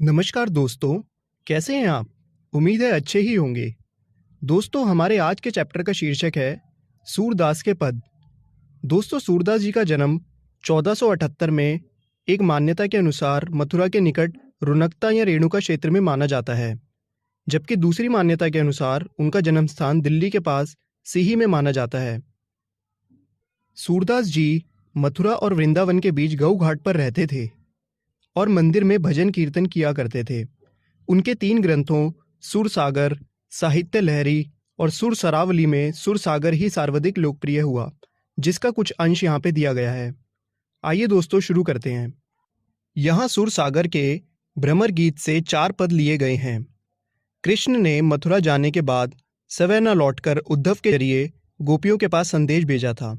नमस्कार दोस्तों, कैसे हैं आप? उम्मीद है अच्छे ही होंगे। दोस्तों, हमारे आज के चैप्टर का शीर्षक है सूरदास के पद। दोस्तों, सूरदास जी का जन्म 1478 में एक मान्यता के अनुसार मथुरा के निकट रुनकता या रेणुका क्षेत्र में माना जाता है, जबकि दूसरी मान्यता के अनुसार उनका जन्म स्थान दिल्ली के पास सिही में माना जाता है। सूरदास जी मथुरा और वृंदावन के बीच गऊ घाट पर रहते थे और मंदिर में भजन कीर्तन किया करते थे। उनके 3 ग्रंथों सुरसागर, साहित्य लहरी और सुरसरावली में सुरसागर ही सर्वाधिक लोकप्रिय हुआ, जिसका कुछ अंश यहाँ पे दिया गया है। आइए दोस्तों शुरू करते हैं। यहाँ सुरसागर के भ्रमर गीत से 4 पद लिए गए हैं। कृष्ण ने मथुरा जाने के बाद सवै न लौटकर उद्धव के जरिए गोपियों के पास संदेश भेजा था।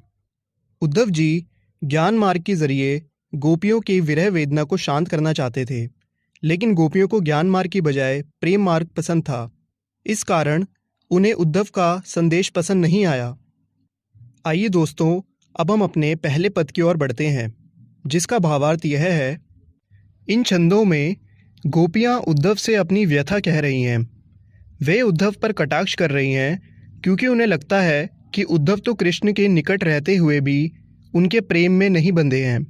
उद्धव जी ज्ञान मार्ग के जरिए गोपियों की विरह वेदना को शांत करना चाहते थे, लेकिन गोपियों को ज्ञान मार्ग की बजाय प्रेम मार्ग पसंद था। इस कारण उन्हें उद्धव का संदेश पसंद नहीं आया। आइए दोस्तों, अब हम अपने पहले पद की ओर बढ़ते हैं, जिसका भावार्थ यह है। इन छंदों में गोपियां उद्धव से अपनी व्यथा कह रही हैं। वे उद्धव पर कटाक्ष कर रही हैं, क्योंकि उन्हें लगता है कि उद्धव तो कृष्ण के निकट रहते हुए भी उनके प्रेम में नहीं बंधे हैं।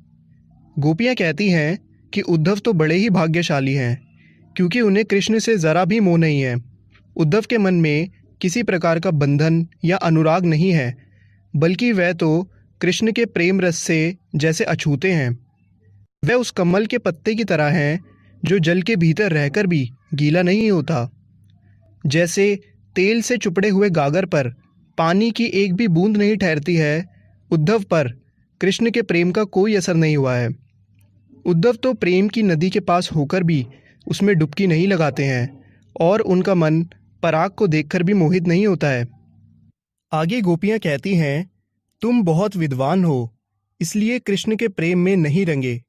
गोपियां कहती हैं कि उद्धव तो बड़े ही भाग्यशाली हैं, क्योंकि उन्हें कृष्ण से ज़रा भी मोह नहीं है। उद्धव के मन में किसी प्रकार का बंधन या अनुराग नहीं है, बल्कि वह तो कृष्ण के प्रेम रस से जैसे अछूते हैं। वह उस कमल के पत्ते की तरह हैं जो जल के भीतर रहकर भी गीला नहीं होता। जैसे तेल से चुपड़े हुए गागर पर पानी की एक भी बूंद नहीं ठहरती है, उद्धव पर कृष्ण के प्रेम का कोई असर नहीं हुआ है। उद्धव तो प्रेम की नदी के पास होकर भी उसमें डुबकी नहीं लगाते हैं और उनका मन पराग को देखकर भी मोहित नहीं होता है। आगे गोपियां कहती हैं, तुम बहुत विद्वान हो, इसलिए कृष्ण के प्रेम में नहीं रंगे,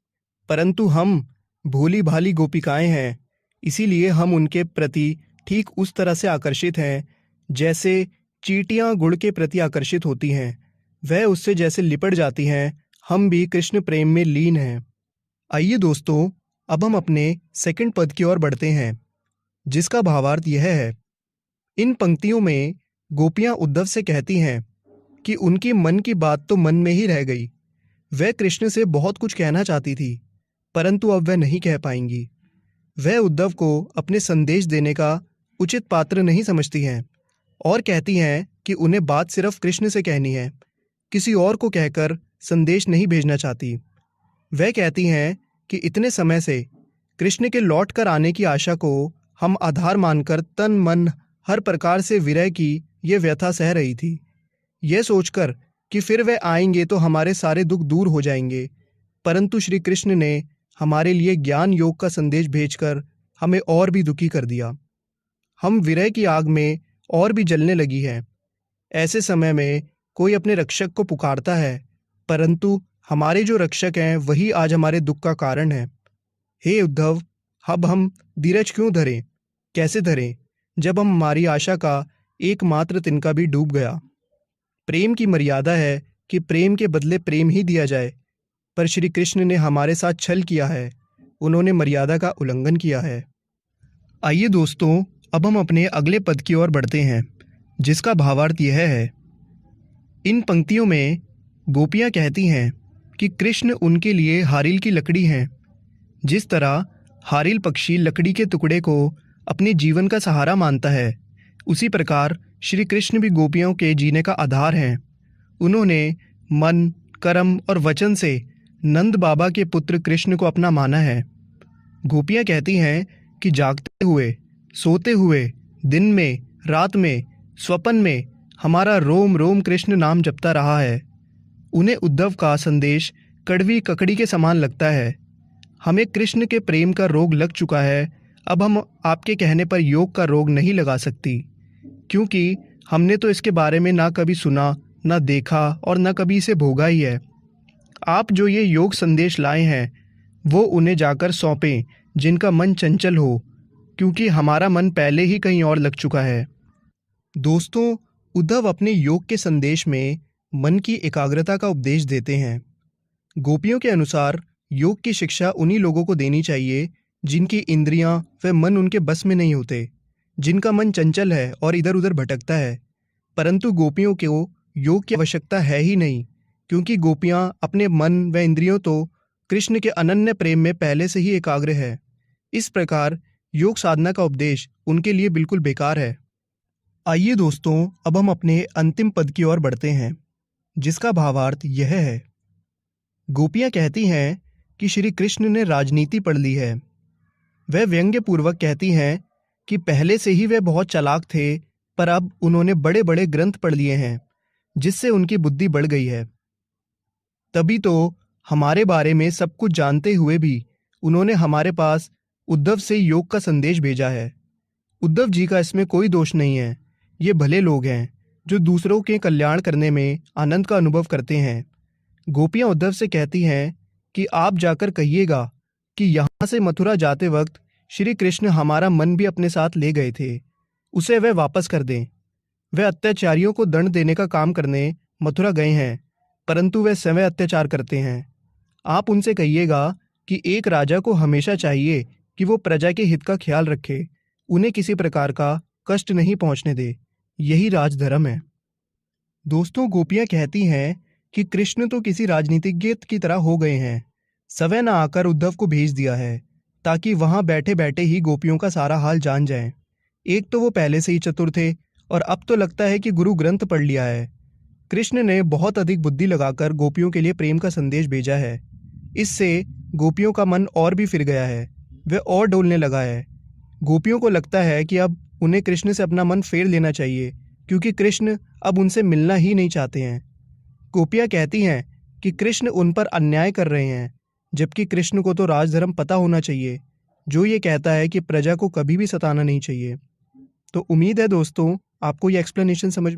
परंतु हम भोली भाली गोपिकाएं हैं, इसीलिए हम उनके प्रति ठीक उस तरह से आकर्षित हैं जैसे चींटियां गुड़ के प्रति आकर्षित होती हैं। वह उससे जैसे लिपट जाती हैं, हम भी कृष्ण प्रेम में लीन हैं। आइए दोस्तों, अब हम अपने सेकंड पद की ओर बढ़ते हैं, जिसका भावार्थ यह है। इन पंक्तियों में गोपियां उद्धव से कहती हैं कि उनकी मन की बात तो मन में ही रह गई। वह कृष्ण से बहुत कुछ कहना चाहती थी, परंतु अब वह नहीं कह पाएंगी। वह उद्धव को अपने संदेश देने का उचित पात्र नहीं समझती हैं और कहती हैं कि उन्हें बात सिर्फ कृष्ण से कहनी है, किसी और को कहकर संदेश नहीं भेजना चाहती। वह कहती हैं कि इतने समय से कृष्ण के लौट कर आने की आशा को हम आधार मानकर तन मन हर प्रकार से विरह की ये व्यथा सह रही थी, यह सोचकर कि फिर वे आएंगे तो हमारे सारे दुख दूर हो जाएंगे। परंतु श्री कृष्ण ने हमारे लिए ज्ञान योग का संदेश भेजकर हमें और भी दुखी कर दिया। हम विरह की आग में और भी जलने लगी हैं। ऐसे समय में कोई अपने रक्षक को पुकारता है, परंतु हमारे जो रक्षक हैं वही आज हमारे दुख का कारण है। हे उद्धव, अब हम धीरज क्यों धरें? कैसे धरें जब हम हमारी आशा का एकमात्र तिनका भी डूब गया। प्रेम की मर्यादा है कि प्रेम के बदले प्रेम ही दिया जाए, पर श्री कृष्ण ने हमारे साथ छल किया है, उन्होंने मर्यादा का उल्लंघन किया है। आइए दोस्तों, अब हम अपने अगले पद की ओर बढ़ते हैं, जिसका भावार्थ यह है। इन पंक्तियों में गोपियां कहती हैं कि कृष्ण उनके लिए हारिल की लकड़ी हैं। जिस तरह हारिल पक्षी लकड़ी के टुकड़े को अपने जीवन का सहारा मानता है, उसी प्रकार श्री कृष्ण भी गोपियों के जीने का आधार हैं। उन्होंने मन, कर्म और वचन से नंद बाबा के पुत्र कृष्ण को अपना माना है। गोपियां कहती हैं कि जागते हुए, सोते हुए, दिन में, रात में, स्वप्न में हमारा रोम रोम कृष्ण नाम जपता रहा है। उन्हें उद्धव का संदेश कड़वी ककड़ी के समान लगता है। हमें कृष्ण के प्रेम का रोग लग चुका है, अब हम आपके कहने पर योग का रोग नहीं लगा सकती, क्योंकि हमने तो इसके बारे में ना कभी सुना, ना देखा और ना कभी इसे भोगा ही है। आप जो ये योग संदेश लाए हैं वो उन्हें जाकर सौंपें जिनका मन चंचल हो, क्योंकि हमारा मन पहले ही कहीं और लग चुका है। दोस्तों, उद्धव अपने योग के संदेश में मन की एकाग्रता का उपदेश देते हैं। गोपियों के अनुसार योग की शिक्षा उन्हीं लोगों को देनी चाहिए जिनकी इंद्रियां व मन उनके बस में नहीं होते, जिनका मन चंचल है और इधर उधर भटकता है। परंतु गोपियों को योग की आवश्यकता है ही नहीं, क्योंकि गोपियां अपने मन व इंद्रियों तो कृष्ण के अनन्य प्रेम में पहले से ही एकाग्र है। इस प्रकार योग साधना का उपदेश उनके लिए बिल्कुल बेकार है। आइए दोस्तों, अब हम अपने अंतिम पद की ओर बढ़ते हैं, जिसका भावार्थ यह है। गोपियां कहती हैं कि श्री कृष्ण ने राजनीति पढ़ ली है। वह व्यंग्य पूर्वक कहती हैं कि पहले से ही वे बहुत चालाक थे, पर अब उन्होंने बड़े बड़े ग्रंथ पढ़ लिए हैं, जिससे उनकी बुद्धि बढ़ गई है। तभी तो हमारे बारे में सब कुछ जानते हुए भी उन्होंने हमारे पास उद्धव से योग का संदेश भेजा है। उद्धव जी का इसमें कोई दोष नहीं है। ये भले लोग हैं जो दूसरों के कल्याण करने में आनंद का अनुभव करते हैं। गोपियां उद्धव से कहती हैं कि आप जाकर कहिएगा कि यहाँ से मथुरा जाते वक्त श्री कृष्ण हमारा मन भी अपने साथ ले गए थे, उसे वह वापस कर दें। वह अत्याचारियों को दंड देने का काम करने मथुरा गए हैं, परंतु वह स्वयं अत्याचार करते हैं। आप उनसे कहिएगा कि एक राजा को हमेशा चाहिए कि वो प्रजा के हित का ख्याल रखे, उन्हें किसी प्रकार का कष्ट नहीं पहुंचने दे। यही राजधर्म है। दोस्तों, गोपियां कहती हैं कि कृष्ण तो किसी राजनीतिज्ञ की तरह हो गए हैं। स्वयं न आकर उद्धव को भेज दिया है, ताकि वहां बैठे बैठे ही गोपियों का सारा हाल जान जाएं। एक तो वो पहले से ही चतुर थे, और अब तो लगता है कि गुरु ग्रंथ पढ़ लिया है। कृष्ण ने बहुत अधिक बुद्धि लगाकर गोपियों के लिए प्रेम का संदेश भेजा है। इससे गोपियों का मन और भी फिर गया है, वह और डोलने लगा है। गोपियों को लगता है कि अब उन्हें कृष्ण से अपना मन फेर लेना चाहिए, क्योंकि कृष्ण अब उनसे मिलना ही नहीं चाहते हैं। गोपियां कहती हैं कि कृष्ण उन पर अन्याय कर रहे हैं, जबकि कृष्ण को तो राजधर्म पता होना चाहिए, जो ये कहता है कि प्रजा को कभी भी सताना नहीं चाहिए। तो उम्मीद है दोस्तों, आपको ये एक्सप्लेनेशन समझ